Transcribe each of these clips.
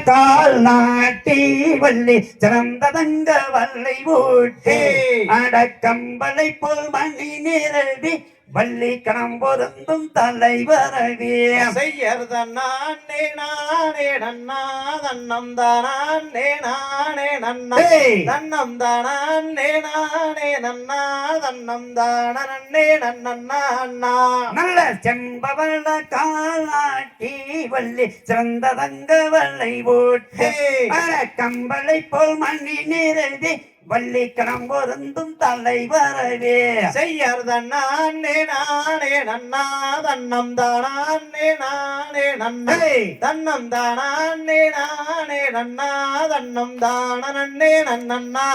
கால் நாட்டி வள்ளி சிறந்ததங்க வல்லை ஊட்டி அடக்கம்பளை போல் மணி நிரவி வள்ளி கணம் பொருந்தும் தலைவரவே செய்யறதே நானே நன்னா தன்னம் தானே நானே நன்னா தன்னம் தானே நானே நன்னா தன்னம் தானே நன்னா நல்ல செம்பவள காலாட்டி வள்ளி சிறந்ததங்க வல்லை ஓட்டு கம்பளை போல் மணி நிறதி வள்ளி கணம் பொருந்தும் தலைவரவே செய்யறதே நானே நன்னா தன்னம் தானே நானே நன்னா தன்னம் தானே நானே நன்னா தன்னம் தானே நன்னா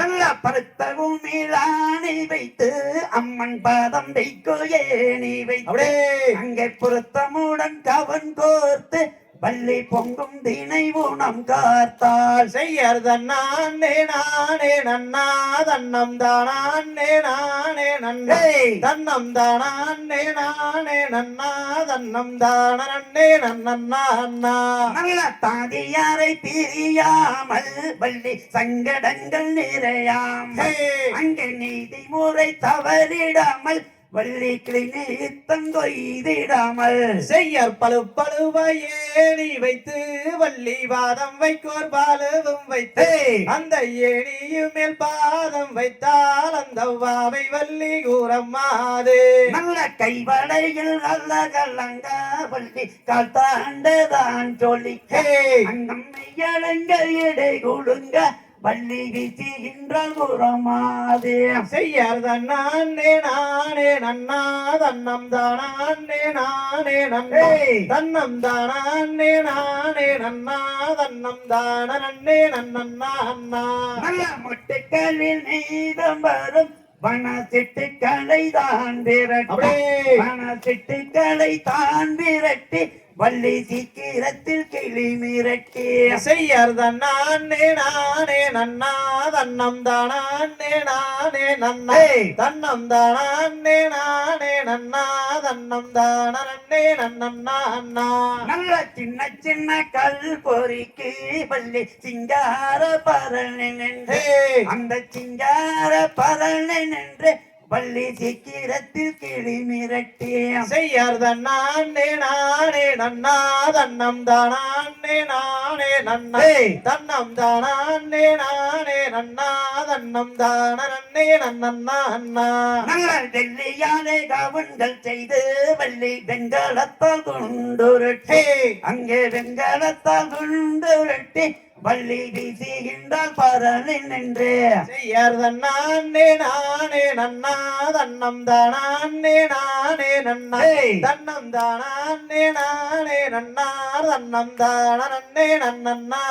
நல்ல பருத்த பூமியிலானி வைத்து அம்மன் பாதம் வைக்கோ ஏனி வைத்து அங்கே பொருத்தமுடன் கவன் கோர்த்து வள்ளி பொங்கும் தினை ஊனம் காத்தால் செய்யறதே நானே நன்னா தன்னம் தானே நானே நன்னே தன்னம் தானே நானே நன்னா தன்னம் தானே நன்னா நல்ல தாதியாரை பிரியாமல் வள்ளி சங்கடங்கள் நிறையாம் அங்கே நீதி முறை தவறிடாமல் வள்ளி கிளித்தங்கொய்திடாமல் செய்யற் பழுவையேணி வைத்து வள்ளி பாதம் வைக்கோர் பாலுவும் வைத்து அந்த ஏணியும் மேல் பாதம் வைத்தால் அந்த வாவை வள்ளி கூறம்மாது நல்ல கைவளையில் நல்ல கலங்க வள்ளி கால் தாண்டதான் சொல்லி அங்கம்மையலங்க எடை கொடுங்க வள்ளி வீசுகின்றால் உரமாதே செய்யறதே நானே நன்னா தன்னம் தானே நானே நன்னே தன்னம் தானே நானே நன்னா தன்னம் தானே நன்னா நல்ல முட்டுக்களில் நீதம் வரும் வனசிட்டுக்களை தான் விரட்டி வனசிட்டுக்களை தான் விரட்டி வள்ளி சீக்கிரத்தில் கிளி மிரட்டி செய்யறதே நானே நன்னா தன்னம் தானே நானே நன்னே தன்னம் தானே நானே நன்னா தன்னம் தானே நன்னா நல்ல சின்ன சின்ன கல் பொறிக்கு வள்ளி சிங்கார பரணி நின்று அந்த சிங்கார பரணி நின்று வள்ளி சீக்கிரத்தில் கிளி மிரட்டி செய்யறதே நானே நன்னா தன்னம் தானே நானே நன்னே தன்னம் தானே நானே நன்னா தன்னம் தானே நன்னா நல்ல டெல்லியாலே கவுன்கள் செய்து வள்ளி வெங்கலத்தால் குண்டுருட்டி அங்கே வெங்கலத்தால் குண்டுருட்டி வள்ளி வீசுகின்றால் பரணி நின்று செய்யறதே நானே நன்னா தன்னம் தானே நானே நன்னா தன்னம் தானே நானே நன்னா தன்னம் தானே நன்னா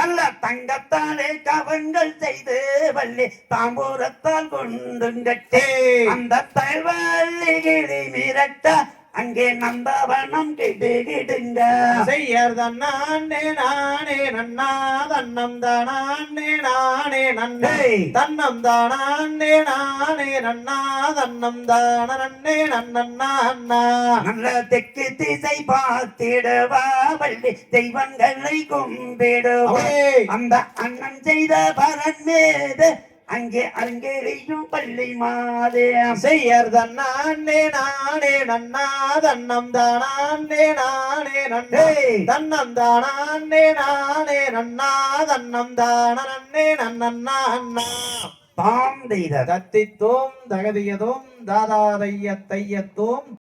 நல்ல தங்கத்தாலே கவன்கள் செய்து வள்ளி தாம்பூரத்தால் கொண்டுங்கட்டே அந்த தல்வள்ளி கிளி மிரட்ட அங்கே நந்தவனம் கிடுகிடுங்க செய்யறதே நானே நன்னா தன்னம் தானே நானே நன்னே தன்னம் தானே நானே நன்னா தன்னம் தானே நன்னா நல்ல தெற்கு திசை பார்த்திடுவா வள்ளி தெய்வங்களை கும்பிடுவா அந்த அண்ணன் செய்த பரன் மீது அங்கே அங்கேயும் பள்ளி மாதே செய்யறதே நானே நன்னா தன்னம் தானே நானே நன்னே தன்னம் தானே நானே நன்னா தன்னம் தானே நன்னா தாம் தெய்த தத்தித்தோம் தகதியதோம் தாதாதைய தையத்தோம்